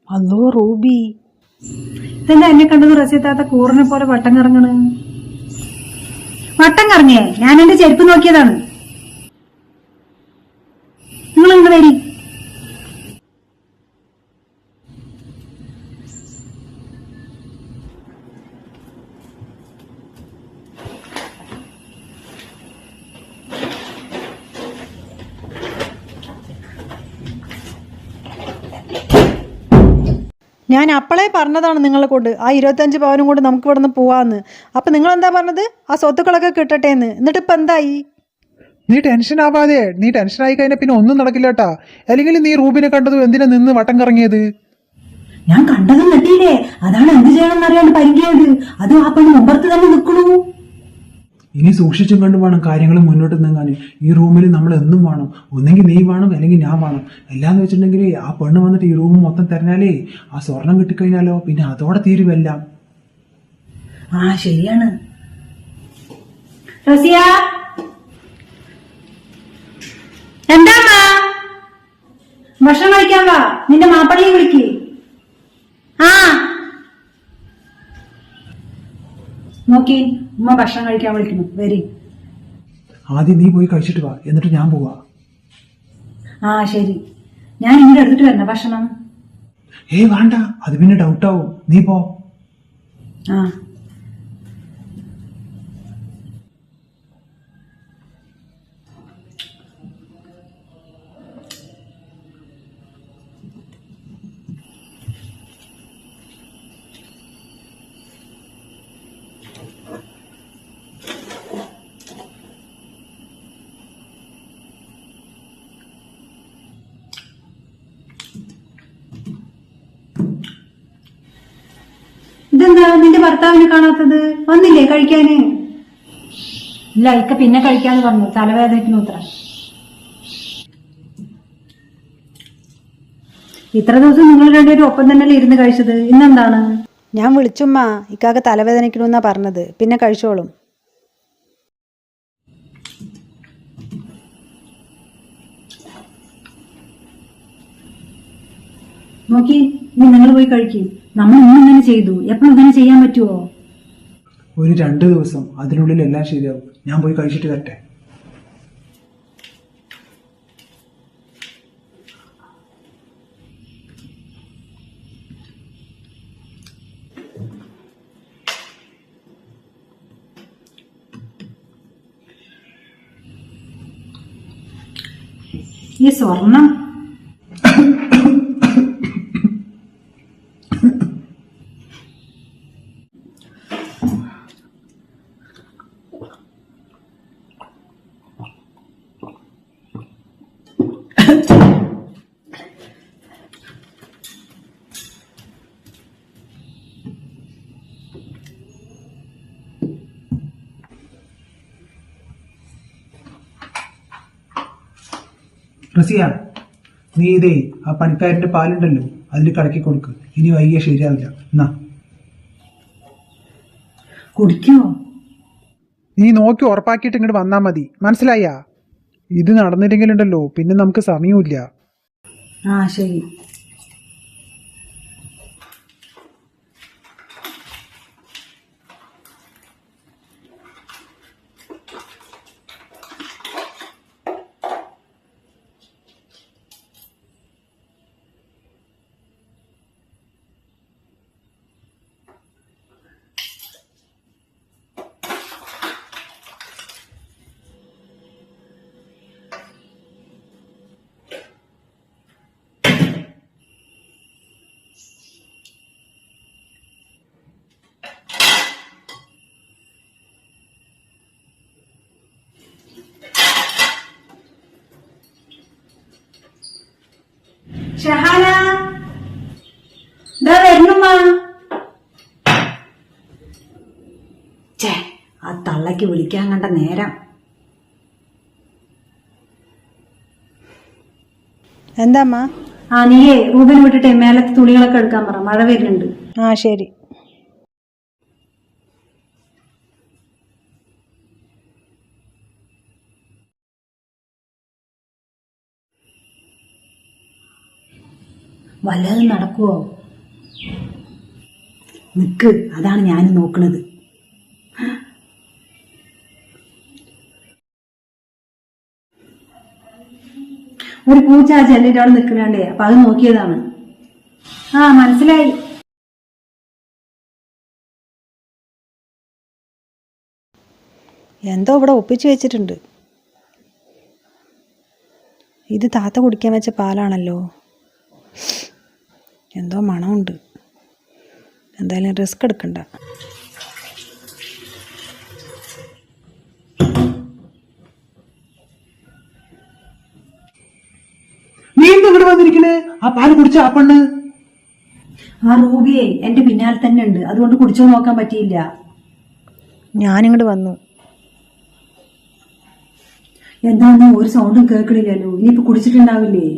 അല്ലോ റൂബി, ഇതെന്താ എന്നെ കണ്ടത് റസിയത്താത്ത കൂറിനെ പോലെ വട്ടം കറങ്ങണ്? വട്ടം കറങ്ങിയേ? ഞാൻ എന്റെ ചെരുപ്പ് നോക്കിയതാണ്. നിങ്ങൾ ഇങ്ങ് വരി. ഞാൻ അപ്പളേ പറഞ്ഞതാണ് നിങ്ങളെ കൊണ്ട് ആ 25 പവനും കൊണ്ട് നമുക്ക് ഇവിടെ നിന്ന് പോവാന്ന്. അപ്പം നിങ്ങൾ എന്താ പറഞ്ഞത്? ആ സ്വത്തുക്കളൊക്കെ കിട്ടട്ടെ എന്ന്. എന്നിട്ട് ഇപ്പം എന്തായി? നീ ടെൻഷൻ ആവാതെ. നീ ടെൻഷനായി കഴിഞ്ഞാൽ പിന്നെ ഒന്നും നടക്കില്ല കേട്ടാ. അല്ലെങ്കിൽ നീ റൂബിനെ കണ്ടതും എന്തിനാ നിന്ന് വട്ടം കറങ്ങിയത്? ഞാൻ കണ്ടതും നെട്ടിയില്ലേ, അതാണ് എന്ത് ചെയ്യണമെന്ന് അറിയാണ്ട് പരിങ്ങിയത്. അതും ആ പെണ്ണ് മുമ്പർത്ത് തന്നെ നിൽക്കണു. ഇനി സൂക്ഷിച്ചും കണ്ടും വേണം കാര്യങ്ങൾ മുന്നോട്ട് നീങ്ങാൻ. ഈ റൂമിൽ നമ്മൾ എന്നും വേണം. ഒന്നെങ്കിൽ നീ വേണം, അല്ലെങ്കിൽ ഞാൻ വേണം. എല്ലാന്ന് വെച്ചിട്ടുണ്ടെങ്കിൽ ആ പെണ്ണ് വന്നിട്ട് ഈ റൂം മൊത്തം തരണാലേ ആ സ്വർണം കിട്ടിക്കഴിഞ്ഞാലോ പിന്നെ അതോടെ തീരുമെല്ലാം. ആ ശരിയാണ്. റസിയ, എന്താ ഭക്ഷണം കഴിക്കാൻ വാ. നിന്റെ മാപ്പള്ളിയെ വിളിക്ക്. ആ നോക്കി, ഉമ്മ ഭക്ഷണം കഴിക്കാൻ വിളിക്കുന്നു. വരി. ആദ്യം നീ പോയി കഴിച്ചിട്ട് വാ, എന്നിട്ട് ഞാൻ പോവാ. ആ ശരി, ഞാൻ ഇങ്ങോട്ട് എടുത്തിട്ട് വരണ ഭക്ഷണം. വേണ്ട, അത് പിന്നെ ഡൗട്ടാവും. നീ പോ. ആ ഇതെന്താ നിന്റെ ഭർത്താവിനെ കാണാത്തത്? വന്നില്ലേ കഴിക്കാന്? ഇല്ല, ഇക്ക പിന്നെ കഴിക്കാന്ന് പറഞ്ഞു. തലവേദനയ്ക്ക് ഉത്തര. ഇത്ര ദിവസം നിങ്ങൾ രണ്ടുപേരും ഒപ്പം തന്നെയല്ലേ ഇരുന്ന് കഴിച്ചത്, ഇന്നെന്താണ്? ഞാൻ വിളിച്ചുമ്മ, ഇക്കാക്ക് തലവേദനിക്കണമെന്നാ പറഞ്ഞത്. പിന്നെ കഴിച്ചോളും. നോക്കി, ഇനി നിങ്ങൾ പോയി കഴിക്കും. നമ്മൾ ഇന്ന് ഇങ്ങനെ ചെയ്തു, എപ്പോഴും ഇങ്ങനെ ചെയ്യാൻ പറ്റുമോ? ഒരു 2 ദിവസം, അതിനുള്ളിൽ എല്ലാം ശരിയാവും. ഞാൻ പോയി കഴിച്ചിട്ട് വരട്ടെ. ഈ സ്വർണം റസിയ, നീ ഇതേ ആ പണിക്കാരന്റെ പാലുണ്ടല്ലോ, അതിൽ കലക്കി കൊടുക്ക്. ഇനി വൈകിയ ശരിയാവില്ല. എന്നാ കുടിക്കോ? നീ നോക്കി ഉറപ്പാക്കിയിട്ട് ഇങ്ങോട്ട് വന്നാ മതി. മനസ്സിലായ? ഇത് നടന്നില്ലെങ്കിലുണ്ടല്ലോ പിന്നെ നമുക്ക് സമയമില്ല. ആ ശരി. ഷഹാന, ഇതാ വരണുമ്മ. ഛേ, ആ തള്ളയ്ക്ക് വിളിക്കാൻ കണ്ട നേരം. എന്താ അമ്മ? ആ നീയേ റൂബിനെ വിട്ടിട്ട് മേലത്തെ തുണികളൊക്കെ എടുക്കാൻ പറ, മഴ വരുന്നുണ്ട്. ആ ശരി. വല്ലതും നടക്കുവോ? നിക്ക്, അതാണ് ഞാൻ നോക്കണത്. ഒരു പൂച്ച ആ ജനലിന്റെ അവിടെ നിൽക്കണേ, അപ്പൊ അത് നോക്കിയതാണ്. ആ, മനസ്സിലായി. എന്തോ ഇവിടെ ഒപ്പിച്ച് വെച്ചിട്ടുണ്ട്. ഇത് താത്ത കുടിക്കാൻ വെച്ച പാലാണല്ലോ. എന്തോ മണമുണ്ട്. എന്തായാലും റിസ്ക് എടുക്കണ്ട. നീ എന്താ ഇവിടെ വന്നിരിക്കണേ? ആ പാല് കുടിച്ച ആ പെണ്ണ് ആ റൂബിയെ എന്റെ പിന്നാലെ തന്നെ ഉണ്ട്, അതുകൊണ്ട് കുടിച്ചോ നോക്കാൻ പറ്റിയില്ല. ഞാനിങ്ങോട്ട് വന്നു. എന്താന്ന് ഒരു സൗണ്ടും കേൾക്കണില്ലല്ലോ. ഇനിയിപ്പോ കുടിച്ചിട്ടുണ്ടാവില്ലേ?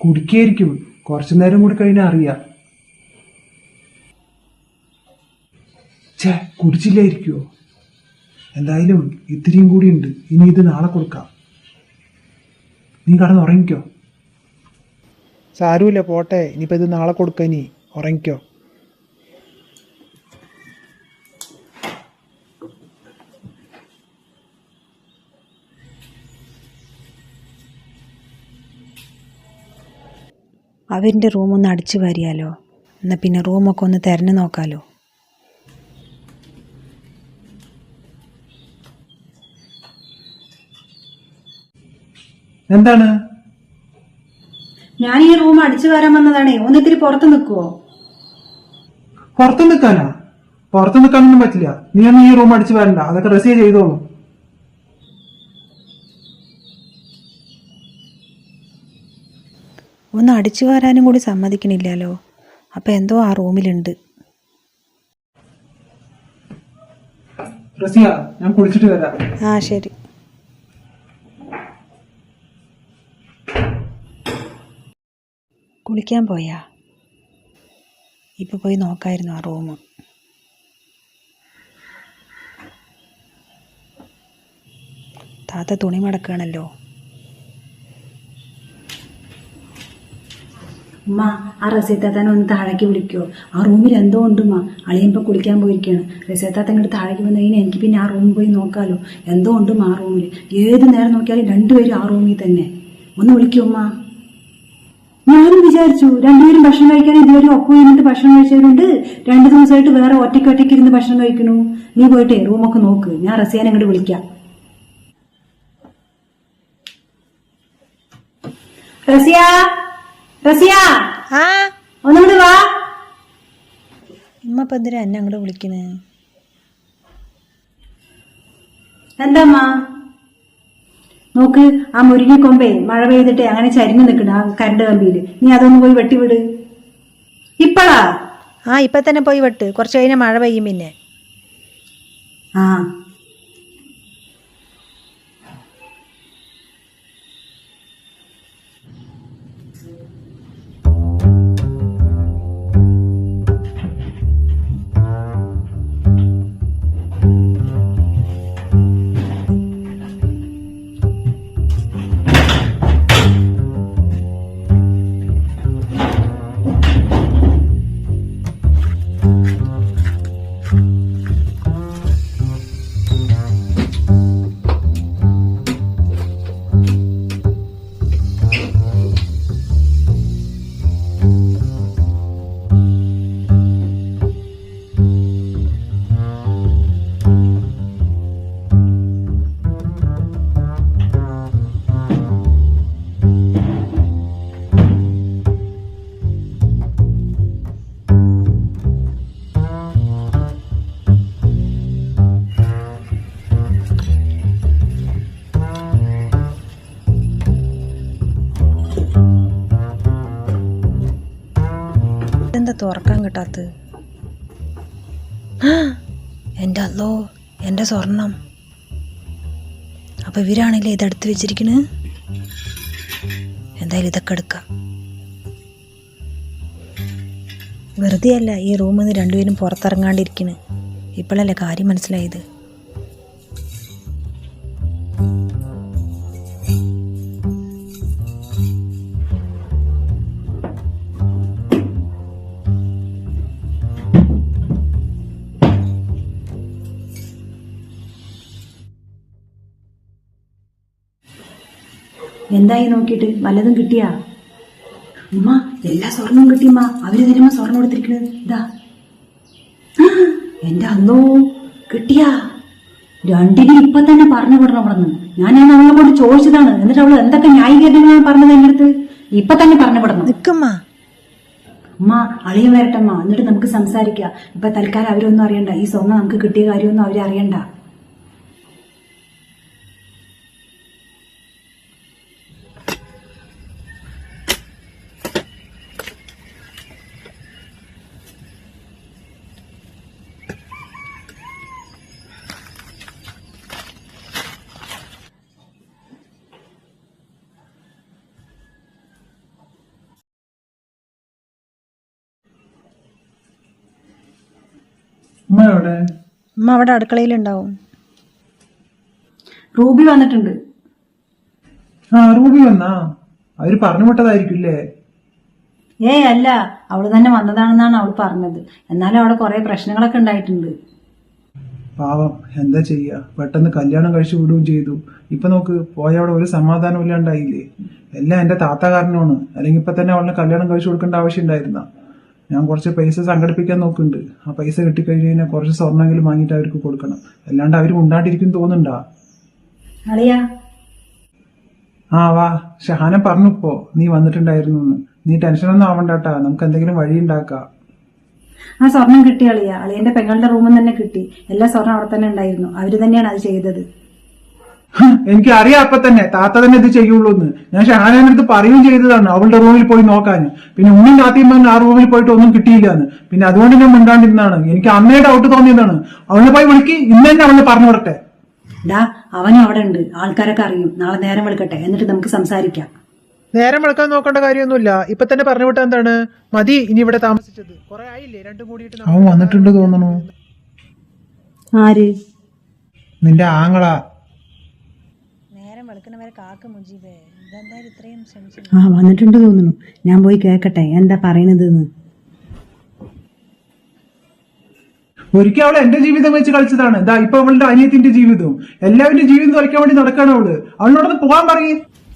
കുടിക്കായിരിക്കും, കുറച്ചു നേരം കൂടി കഴിഞ്ഞാൽ അറിയാം. ഛേ, കുടിച്ചില്ലായിരിക്കുവോ? എന്തായാലും ഇത്തിരിയും കൂടി ഉണ്ട്, ഇനി ഇത് നാളെ കൊടുക്കാം. നീ കടന്നുറങ്ങിക്കോ. സാരമില്ല, പോട്ടെ. ഇനിയിപ്പോൾ ഇത് നാളെ കൊടുക്കാം. ഇനി ഉറങ്ങിക്കോ. അവരിൻ്റെ റൂമൊന്ന് അടിച്ചു വാരിയാലോ. എന്നാൽ പിന്നെ റൂമൊക്കെ ഒന്ന് തിരഞ്ഞു നോക്കാലോ. എന്താണ്? ഞാൻ ഈ റൂം അടിച്ചു വരാൻ വന്നതാണേ. ഒന്നിത്തിരി പുറത്ത് നിൽക്കുവോ? പുറത്തു നിൽക്കാനാ? പുറത്തു നിൽക്കാനൊന്നും പറ്റില്ല. നീ ഒന്നും ഈ റൂം അടിച്ചു വരണ്ട, അതൊക്കെ റിസീവ് ചെയ്തോളൂ. ഒന്ന് അടിച്ചു വാരാനും കൂടി സമ്മതിക്കണില്ലല്ലോ. അപ്പം എന്തോ ആ റൂമിലുണ്ട്. റസിയ, ഞാൻ കുളിച്ചിട്ട് വരാം. ആ, ശരി. കുളിക്കാൻ പോയാ? ഇപ്പം പോയി നോക്കായിരുന്നു ആ റൂം. താത്ത തുണി മടക്കുകയാണല്ലോ. ഉമ്മ, ആ റസീത്താത്തനെ ഒന്ന് താഴേക്ക് വിളിക്കോ? ആ റൂമിൽ എന്തോ ഉണ്ടുമ്മ. അളിയമ്പോ കുളിക്കാൻ പോയിരിക്കുകയാണ്. റസീത്താത്ത ഇങ്ങോട്ട് താഴേക്ക് വന്നു കഴിഞ്ഞാൽ എനിക്ക് പിന്നെ ആ റൂമിൽ പോയി നോക്കാലോ. എന്തോ ഉണ്ടും ആ റൂമിൽ. ഏത് നേരം നോക്കിയാലും രണ്ടുപേരും ആ റൂമിൽ തന്നെ. ഒന്ന് വിളിക്കോ ഉമ്മ? ഞാനും വിചാരിച്ചു രണ്ടുപേരും ഭക്ഷണം കഴിക്കാൻ ഇതുവരെ ഒപ്പം ഇരുന്നിട്ട് ഭക്ഷണം കഴിച്ചവരുണ്ട്. 2 ദിവസമായിട്ട് വേറെ ഒറ്റയ്ക്ക് ഇരുന്ന് ഭക്ഷണം കഴിക്കണു. നീ പോയിട്ടേ റൂമൊക്കെ നോക്ക്, ഞാൻ റസിയാനെ അങ്ങോട്ട് വിളിക്കാം. റസിയ, റസിയ, ആ, ഒന്നുകൂടി വാ. ഇമ്മ ഇപ്പം എന്തിനാ എന്നെ അങ്ങോട്ട് വിളിക്കണേ? എന്താമ്മ? നോക്ക്, ആ മുരിങ്ങക്കൊമ്പേ മഴ പെയ്തിട്ടേ അങ്ങനെ ചരിഞ്ഞു നിൽക്കണ ആ കരണ്ട് കമ്പിയില്. നീ അതൊന്ന് പോയി വെട്ടിവിട്. ഇപ്പളാ? ആ, ഇപ്പം തന്നെ പോയി വെട്ട്. കുറച്ച് കഴിഞ്ഞാൽ മഴ പെയ്യും പിന്നെ. ആ, എന്താ തുറക്കാൻ കിട്ടാത്തത്? എൻ്റെ അല്ലോ, എൻ്റെ സ്വർണം. അപ്പം ഇവരാണല്ലേ ഇതെടുത്ത് വെച്ചിരിക്കണ്. എന്തായാലും ഇതൊക്കെ എടുക്കാം. വെറുതെ അല്ല ഈ റൂമിൽ നിന്ന് രണ്ടുപേരും പുറത്തിറങ്ങാണ്ടിരിക്കണ്. ഇപ്പോഴല്ലേ കാര്യം മനസ്സിലായത്. എന്തായി നോക്കിയിട്ട് വല്ലതും കിട്ടിയാ? ഉമ്മ എല്ലാ സ്വർണവും കിട്ടിയമ്മ. അവര് തരുമ്പോ സ്വർണം കൊടുത്തിരിക്കുന്നത് ഇതാ. എന്റെ അന്നോ കിട്ടിയാ? രണ്ടിനും ഇപ്പൊ തന്നെ പറഞ്ഞു വിടണം അവിടെ നിന്ന്. ഞാൻ അവളെ കൊണ്ട് ചോദിച്ചതാണ്. എന്നിട്ട് അവള് എന്തൊക്കെ ന്യായീകരണങ്ങളാണ് പറഞ്ഞത് എന്റെ അടുത്ത്. ഇപ്പൊ തന്നെ പറഞ്ഞു വിടണം. നിക്കമ്മ. അമ്മ അളിയൻ വരട്ടമ്മ, എന്നിട്ട് നമുക്ക് സംസാരിക്കാം. ഇപ്പൊ തൽക്കാലം അവരൊന്നും അറിയണ്ട. ഈ സ്വർണ്ണം നമുക്ക് കിട്ടിയ കാര്യമൊന്നും അവരറിയണ്ട. ഉമ്മ എവിടെ? അമ്മ അവിടെ അടുക്കളയിലുണ്ടാവും. റൂബി വന്നിട്ടുണ്ട്. ആ റൂബി വന്നാ? അവര് പറഞ്ഞു വിട്ടതായിരിക്കില്ലേ? അല്ല, അവള് തന്നെ വന്നതാണെന്നാണ് അവള് പറഞ്ഞത്. എന്നാലും അവിടെ കുറെ പ്രശ്നങ്ങളൊക്കെ ഉണ്ടായിട്ടുണ്ട്. പാവം, എന്താ ചെയ്യാ, പെട്ടെന്ന് കല്യാണം കഴിച്ചു വിടുകയും ചെയ്തു. ഇപ്പൊ നോക്ക്, പോയ അവിടെ ഒരു സമാധാനം ഇല്ലാണ്ടായില്ലേ. എല്ലാം എന്റെ താത്ത കാരണമാണ്. അല്ലെങ്കിൽ ഇപ്പൊ തന്നെ അവളിനെ കല്യാണം കഴിച്ചു കൊടുക്കേണ്ട ആവശ്യം ഉണ്ടായിരുന്ന. ഞാൻ കുറച്ച് പൈസ സംഘടിപ്പിക്കാൻ നോക്കുന്നുണ്ട്. ആ പൈസ കിട്ടിക്കഴിഞ്ഞ് കഴിഞ്ഞാൽ കുറച്ച് സ്വർണ്ണമെങ്കിലും വാങ്ങിയിട്ട് അവർക്ക് കൊടുക്കണം. അല്ലാണ്ട് അവര് ഉണ്ടാണ്ടിരിക്കും തോന്നുന്നുണ്ടാ? അളിയാ, ആ വാ, ഷഹാന പറഞ്ഞപ്പോ നീ വന്നിട്ടുണ്ടായിരുന്നു എന്ന്. നീ ടെൻഷനൊന്നും ആവണ്ടാട്ടാ, നമുക്ക് എന്തെങ്കിലും വഴി ഉണ്ടാക്കാം. ആ സ്വർണം കിട്ടി അളിയ. അളിയന്റെ പെങ്ങളുടെ റൂമിൽ തന്നെ കിട്ടി. എല്ലാ സ്വർണം അവിടെ തന്നെ ഉണ്ടായിരുന്നു. അവര് തന്നെയാണ് അത് ചെയ്തത്. എനിക്ക് അറിയാം അപ്പൊ തന്നെ താത്ത തന്നെ ഇത് ചെയ്യുള്ളൂ എന്ന്. ഞാൻ ഷഹാനയുടെ അടുത്ത് പറയുകയും ചെയ്തതാണ് അവളുടെ റൂമിൽ പോയി നോക്കാൻ. പിന്നെ ഉണ്ണിയും താത്തയും പറഞ്ഞ് ആ റൂമിൽ പോയിട്ട് ഒന്നും കിട്ടിയില്ല എന്ന്. പിന്നെ അതുകൊണ്ട് ഞാൻ മിണ്ടാണ്ടിരുന്നാണ്. എനിക്ക് അന്നേ ഡൗട്ട് തോന്നിയതാണ്. അവളെ പോയി വിളിക്ക്, ഇന്ന് തന്നെ അവളെ പറഞ്ഞു വിടട്ടെ. ഡാ, അവനും അവിടെ ഉണ്ട്. ആൾക്കാരൊക്കെ അറിയും. നാളെ നേരം വിളിക്കട്ടെ, എന്നിട്ട് നമുക്ക് സംസാരിക്കാം. നേരം വിളക്കാൻ നോക്കേണ്ട കാര്യമൊന്നുമില്ല. ഇപ്പൊ തന്നെ പറഞ്ഞു വിട്ടാ എന്താണ്? മതി ഇനി ഇവിടെ താമസിച്ചത്. കുറെ ആയില്ലേ രണ്ടും കൂടിയിട്ട്. അവൻ വന്നിട്ടുണ്ട് തോന്നണു. ആര്? നിന്റെ ആങ്ങള. നേരം വെളുക്കുന്നവരെ കാക്ക മുജീബേ, ഇതെന്തായാലും ഇത്രയും ശ്രമിച്ചു. ആ വന്നിട്ടുണ്ട് തോന്നുന്നു. ഞാൻ പോയി കേക്കട്ടെ എന്താ പറയണത്. ഒരിക്കൽ അവൾ എന്റെ ജീവിതം വെച്ച് കളിച്ചതാണ്. ഇതാ ഇപ്പൊ അവളുടെ അനിയത്തിന്റെ ജീവിതവും. എല്ലാവരുടെയും ജീവിതം തൊലയ്ക്കാൻ വേണ്ടി നടക്കാണ് അവള്. അവളോടൊന്ന് പോകാൻ പറയേ.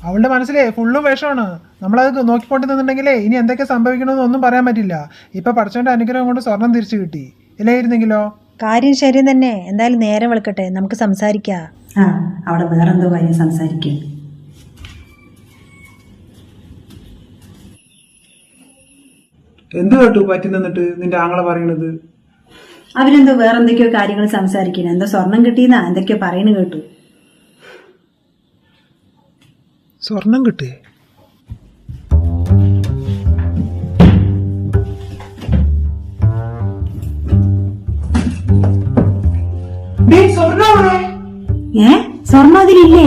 അവളുടെ മനസ്സിലെ ഫുള്ളും വേഷമാണ്. നമ്മളത് നോക്കിക്കൊണ്ട് നിന്നുണ്ടെങ്കിലേ ഇനി എന്തൊക്കെ സംഭവിക്കണമെന്ന് ഒന്നും പറയാൻ പറ്റില്ല. ഇപ്പൊ പഠിച്ചവന്റെ അനുഗ്രഹം കൊണ്ട് സ്വർണം തിരിച്ചു കിട്ടി. ഇല്ലായിരുന്നെങ്കിലോ? കാര്യം ശരി തന്നെ. എന്തായാലും നേരം വെളുക്കട്ടെ, നമുക്ക് സംസാരിക്കാം. ആ അവിടെ വേറെന്തോ കാര്യം സംസാരിക്കും. എന്ത് കേട്ടു പറ്റി നിന്നിട്ട് നിന്റെ ആങ്ങളെ പറയണത്? അവരെന്തോ വേറെന്തൊക്കെയോ കാര്യങ്ങൾ സംസാരിക്കണം. എന്തോ സ്വർണം കിട്ടിയെന്നാ എന്തൊക്കെയോ പറയണ കേട്ടു. സ്വർണം കിട്ടേ? സ്വർണം അതിലില്ലേ?